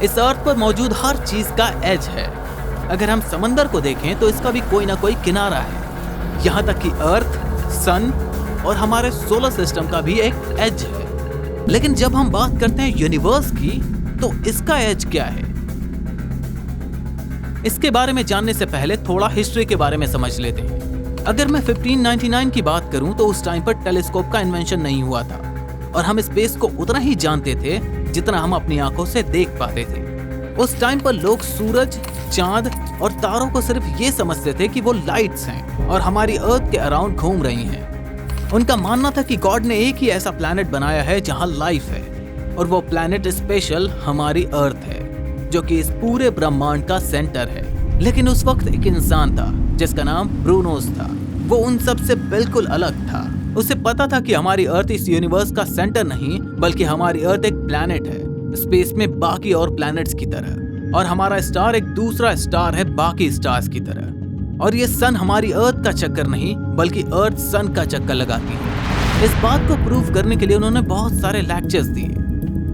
इस अर्थ पर मौजूद हर चीज का एज है। अगर हम समंदर को देखें तो इसका भी कोई ना कोई किनारा है। यहाँ तक कि अर्थ, सन और हमारे सोलर सिस्टम का भी एक एज है। लेकिन जब हम बात करते हैं यूनिवर्स की, तो इसका एज क्या है? इसके बारे में जानने से पहले थोड़ा हिस्ट्री के बारे में समझ लेते हैं। अगर मैं 1599 की बात करूं तो उस टाइम पर टेलीस्कोप का इन्वेंशन नहीं हुआ था और हम स्पेस को उतना ही जानते थे जितना हम अपनी आंखों से देख पाते थे। उस टाइम पर लोग सूरज, चांद और तारों को सिर्फ ये समझते थे कि वो लाइट्स हैं और हमारी अर्थ के अराउंड घूम रही हैं। उनका मानना था कि गॉड ने एक ही ऐसा प्लैनेट बनाया है जहां लाइफ है और वो प्लैनेट स्पेशल हमारी अर्थ है, जो कि इस पूरे ब्रह्मांड का सेंटर है। लेकिन उस वक्त एक इंसान था जिसका नाम ब्रूनोस था। वो उन सब से बिल्कुल अलग था। उसे पता था कि हमारी अर्थ इस यूनिवर्स का सेंटर नहीं, बल्कि हमारी अर्थ एक प्लैनेट है स्पेस में बाकी और प्लैनेट्स की तरह, और हमारा स्टार एक दूसरा स्टार है बाकी स्टार्स की तरह। और ये सन हमारी अर्थ का चक्कर नहीं, बल्कि अर्थ सन का चक्कर लगाती है। इस बात को प्रूव करने के लिए उन्होंने बहुत सारे लेक्चर्स दिए,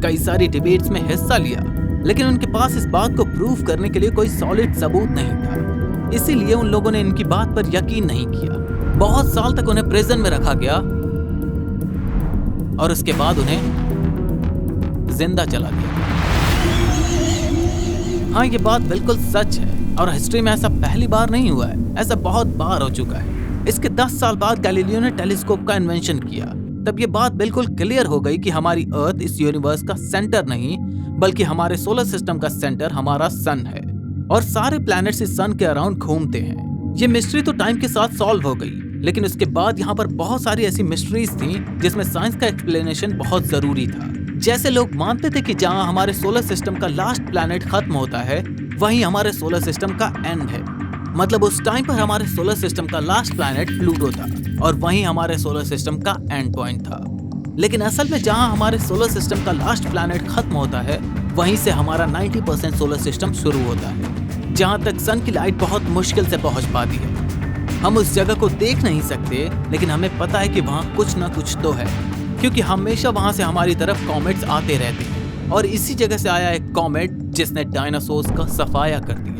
कई सारी डिबेट्स में हिस्सा लिया, लेकिन उनके पास इस बात को प्रूव करने के लिए कोई सॉलिड सबूत नहीं था। इसीलिए उन लोगों ने इनकी बात पर यकीन नहीं किया। बहुत साल तक उन्हें प्रिजन में रखा गया और उसके बाद उन्हें जिंदा चला दिया। हाँ, ये बात बिल्कुल सच है और हिस्ट्री में ऐसा पहली बार नहीं हुआ है, ऐसा बहुत बार हो चुका है। इसके 10 साल बाद गैलीलियो ने टेलीस्कोप का इन्वेंशन किया। तब ये बात बिल्कुल क्लियर हो गई कि हमारी अर्थ इस यूनिवर्स का सेंटर नहीं, बल्कि हमारे सोलर सिस्टम का सेंटर हमारा सन है और सारे प्लैनेट्स इस सन के अराउंड घूमते हैं। ये मिस्ट्री तो टाइम के साथ सॉल्व हो गई, लेकिन उसके बाद यहाँ पर बहुत सारी ऐसी मिस्ट्रीज थी जिसमें साइंस का एक्सप्लेनेशन बहुत जरूरी था। जैसे लोग मानते थे कि जहाँ हमारे सोलर सिस्टम का लास्ट प्लैनेट खत्म होता है, वहीं हमारे सोलर सिस्टम का एंड है। मतलब उस टाइम पर हमारे सोलर सिस्टम का लास्ट प्लैनेट प्लूटो था और वहीं हमारे सोलर सिस्टम का एंड पॉइंट था। लेकिन असल में जहां हमारे सोलर सिस्टम का लास्ट प्लैनेट खत्म होता है, वहीं से हमारा 90% सोलर सिस्टम शुरू होता है, जहां तक सन की लाइट बहुत मुश्किल से पहुंच पाती है। हम उस जगह को देख नहीं सकते, लेकिन हमें पता है कि वहां कुछ ना कुछ तो है, क्योंकि हमेशा वहां से हमारी तरफ कॉमेट्स आते रहते हैं। और इसी जगह से आया एक कॉमेट जिसने डायनासोर्स का सफाया कर दिया।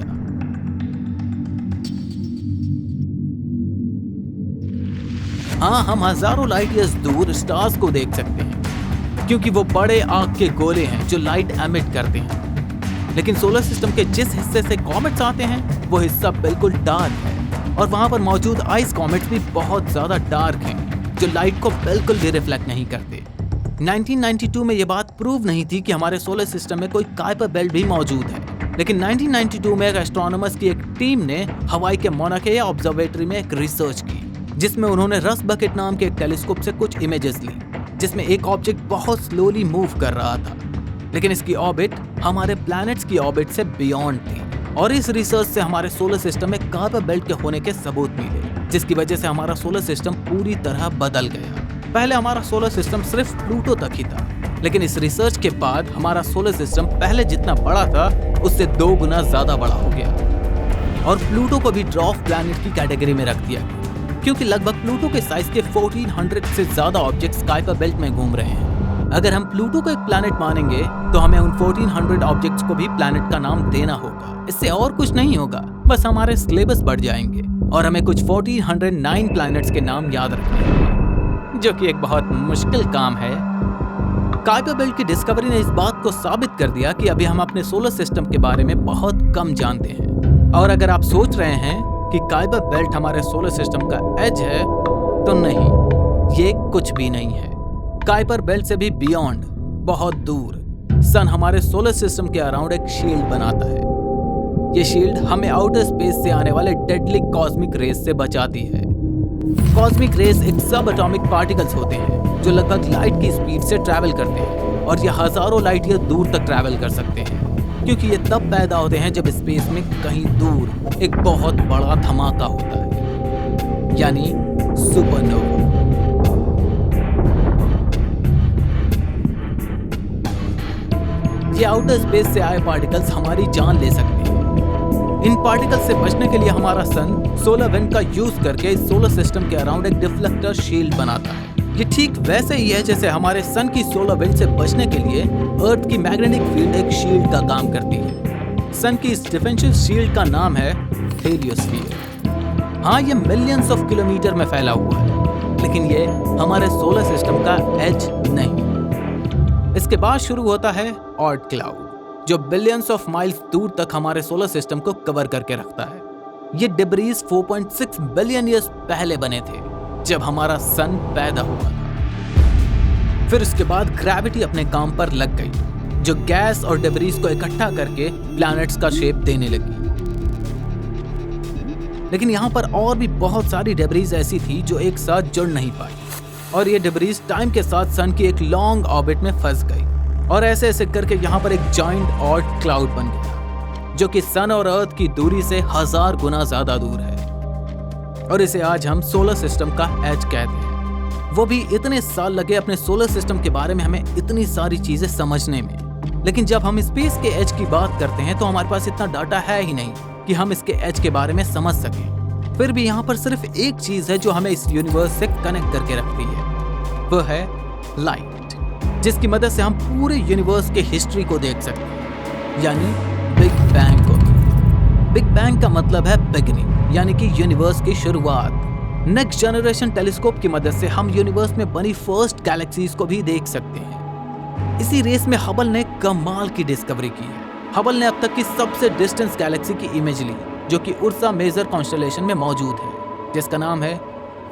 हाँ, हम हजारों लाइट ईयर्स दूर स्टार्स को देख सकते हैं, क्योंकि वो बड़े आग के गोले हैं जो लाइट एमिट करते हैं। लेकिन सोलर सिस्टम के जिस हिस्से से कॉमेट्स आते हैं, वो हिस्सा बिल्कुल डार्क है और वहां पर मौजूद आइस कॉमेट्स भी बहुत ज्यादा डार्क हैं, जो लाइट को बिल्कुल भी रिफ्लेक्ट नहीं करते। 1992 में ये बात प्रूव नहीं थी कि हमारे सोलर सिस्टम में कोई काइपर बेल्ट भी मौजूद है, लेकिन 1992 में एक एस्ट्रोनॉमर्स की एक टीम ने हवाई के मौना केआ ऑब्जर्वेटरी में एक रिसर्च की, जिसमें उन्होंने रस बकेट नाम के एक टेलीस्कोप से कुछ इमेजेस ली, जिसमें एक ऑब्जेक्ट बहुत स्लोली मूव कर रहा था, लेकिन इसकी ऑर्बिट हमारे प्लैनेट्स की ऑर्बिट से बियॉन्ड थी। और इस रिसर्च से हमारे सोलर सिस्टम में काइपर बेल्ट के होने के सबूत मिले, जिसकी वजह से हमारा सोलर सिस्टम पूरी तरह बदल गया। पहले हमारा सोलर सिस्टम सिर्फ प्लूटो तक ही था, लेकिन इस रिसर्च के बाद हमारा सोलर सिस्टम पहले जितना बड़ा था उससे 2 गुना ज्यादा बड़ा हो गया और प्लूटो को भी ड्वार्फ प्लैनेट की कैटेगरी में रख दिया गया, क्योंकि लगभग प्लूटो के साइज के 1400 से ज्यादा ऑब्जेक्ट्स काइपर बेल्ट में घूम रहे हैं। अगर हम प्लूटो को एक प्लैनेट मानेंगे तो हमें उन 1400 ऑब्जेक्ट्स को भी प्लैनेट का नाम देना होगा। इससे और कुछ नहीं होगा, बस हमारे सिलेबस बढ़ जाएंगे और हमें कुछ 1409 प्लैनेट्स के नाम याद रखने होंगे, जो कि एक बहुत मुश्किल काम है। काइपर बेल्ट की डिस्कवरी ने इस बात को साबित कर दिया कि अभी हम अपने सोलर सिस्टम के बारे में बहुत कम जानते हैं। और अगर आप सोच रहे हैं कि काइपर बेल्ट हमारे सोलर सिस्टम का एज है, तो नहीं, ये कुछ भी नहीं है। काइपर बेल्ट से भी बियॉन्ड, बहुत दूर, सन हमारे सोलर सिस्टम के अराउंड एक शील्ड बनाता है। ये शील्ड हमें आउटर स्पेस से आने वाले डेडली कॉस्मिक रेस से बचाती है। कॉस्मिक रेस एक सब एटॉमिक पार्टिकल्स होते हैं जो लगभग लाइट की स्पीड से ट्रैवल करते हैं और ये हजारों लाइट ईयर दूर तक ट्रैवल कर सकते हैं, क्योंकि ये तब पैदा होते हैं जब स्पेस में कहीं दूर एक बहुत बड़ा धमाका होता है, यानी सुपरनोवा। ये आउटर स्पेस से आए पार्टिकल्स हमारी जान ले सकते हैं। इन पार्टिकल्स से बचने के लिए हमारा सन सोलर विंड का यूज करके इस सोलर सिस्टम के अराउंड एक डिफ्लेक्टर शील्ड बनाता है, ये ठीक वैसे ही है जैसे हमारे सन की सोलर विंड से बचने के लिए अर्थ की मैग्नेटिक फील्ड एक शील्ड का काम करती है। सन की इस डिफेंसिव शील्ड का नाम है हेलियोस्फीयर। हाँ, ये मिलियंस ऑफ किलोमीटर में फैला हुआ है, लेकिन ये हमारे सोलर सिस्टम का एज नहीं। इसके बाद शुरू होता है ऑर्ट क्लाउड, जो बिलियंस ऑफ माइल्स दूर तक हमारे सोलर सिस्टम को कवर करके रखता है। ये डिब्रीज 4.6 बिलियन ईयर्स पहले बने थे, जब हमारा सन पैदा हुआ था। फिर इसके बाद ग्रेविटी अपने काम पर लग गई, जो गैस और डिब्रीज को इकट्ठा करके प्लैनेट्स का शेप देने लगी। लेकिन यहाँ पर और भी बहुत सारी डिब्रीज ऐसी थी जो एक साथ जुड़ नहीं पाई, और ये डिब्रीज टाइम के साथ सन की एक लॉन्ग ऑर्बिट में फंस गई, और ऐसे ऐसे करके यहाँ पर एक जॉइंट ऑर्ट क्लाउड बन गया, जो कि सन और अर्थ की दूरी से 1000 गुना ज्यादा दूर है, और इसे आज हम सोलर सिस्टम का एज कहते हैं। वो भी इतने साल लगे अपने सोलर सिस्टम के बारे में हमें इतनी सारी चीजें समझने में, लेकिन जब हम स्पेस के एज की बात करते हैं तो हमारे पास इतना डाटा है ही नहीं कि हम इसके एज के बारे में समझ सकें। फिर भी यहाँ पर सिर्फ एक चीज है जो हमें इस यूनिवर्स से कनेक्ट करके रखती है, वो है लाइट, जिसकी मदद से हम पूरे यूनिवर्स के हिस्ट्री को देख सकते हैं, यानी बिग बैंग को। बिग बैंग का मतलब है बिगिनिंग, यानी कि यूनिवर्स की शुरुआत। नेक्स्ट जनरेशन टेलीस्कोप की मदद से हम यूनिवर्स में बनी फर्स्ट गैलेक्सीज को भी देख सकते हैं। इसी रेस में हबल ने कमाल की डिस्कवरी की है। हबल ने अब तक की सबसे डिस्टेंस गैलेक्सी की इमेज ली, जो कि उर्सा मेजर कॉन्स्टेलेशन में मौजूद है, जिसका नाम है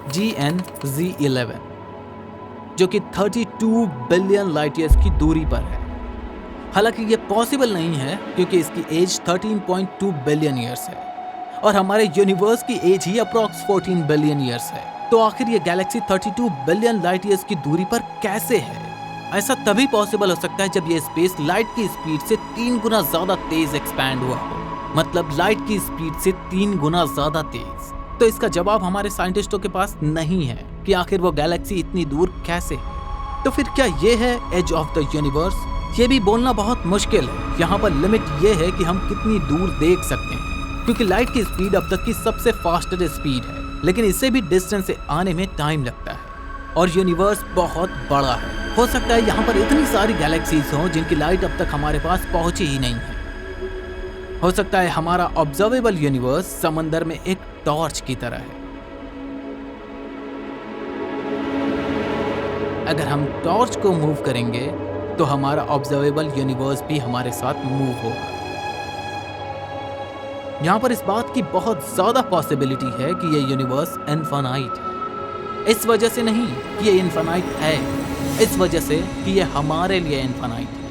GN-Z11, जो कि 32 बिलियन लाइट ईयर्स की दूरी पर है। हालांकि ये पॉसिबल नहीं है क्योंकि इसकी एज 13.2 बिलियन ईयर्स है, और हमारे यूनिवर्स की एज ही अप्रॉक्स 14 बिलियन ईयर्स है। तो आखिर ये गैलेक्सी 32 बिलियन लाइट ईयर्स की दूरी पर कैसे है? ऐसा तभी पॉसिबल हो सकता है जब ये स्पेस लाइट की स्पीड से 3 गुना ज्यादा तेज एक्सपैंड हुआ हो, मतलब लाइट की स्पीड से 3 गुना ज्यादा तेज। तो इसका जवाब हमारे साइंटिस्टों के पास नहीं है कि आखिर वो गैलेक्सी इतनी दूर कैसे है। तो फिर क्या ये है एज ऑफ द यूनिवर्स? ये भी बोलना बहुत मुश्किल है। यहाँ पर लिमिट ये है कि हम कितनी दूर देख सकते हैं, क्योंकि लाइट की स्पीड अब तक की सबसे फास्टेस्ट स्पीड है, लेकिन इससे भी डिस्टेंस से आने में टाइम लगता है, और यूनिवर्स बहुत बड़ा है। हो सकता है यहाँ पर इतनी सारी गैलेक्सीज हों जिनकी लाइट अब तक हमारे पास पहुंची ही नहीं है। हो सकता है हमारा ऑब्जर्वेबल यूनिवर्स समंदर में एक टॉर्च की तरह है। अगर हम टॉर्च को मूव करेंगे तो हमारा ऑब्जर्वेबल यूनिवर्स भी हमारे साथ मूव होगा। यहाँ पर इस बात की बहुत ज्यादा पॉसिबिलिटी है कि ये यूनिवर्स इनफाइनाइट है। इस वजह से नहीं कि ये इनफाइनाइट है, इस वजह से कि ये हमारे लिए इनफाइनाइट है,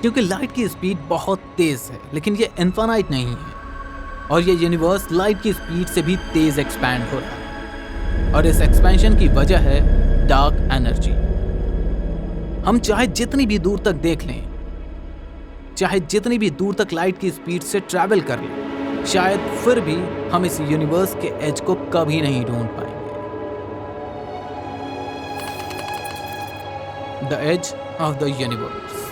क्योंकि लाइट की स्पीड बहुत तेज है, लेकिन ये इनफाइनाइट नहीं है, और ये यूनिवर्स लाइट की स्पीड से भी तेज एक्सपैंड हो रहा है, और इस एक्सपेंशन की वजह है डार्क एनर्जी। हम चाहे जितनी भी दूर तक देख लें, चाहे जितनी भी दूर तक लाइट की स्पीड से ट्रैवल कर लें, शायद फिर भी हम इस यूनिवर्स के एज को कभी नहीं ढूंढ पाएंगे। The age of the universe.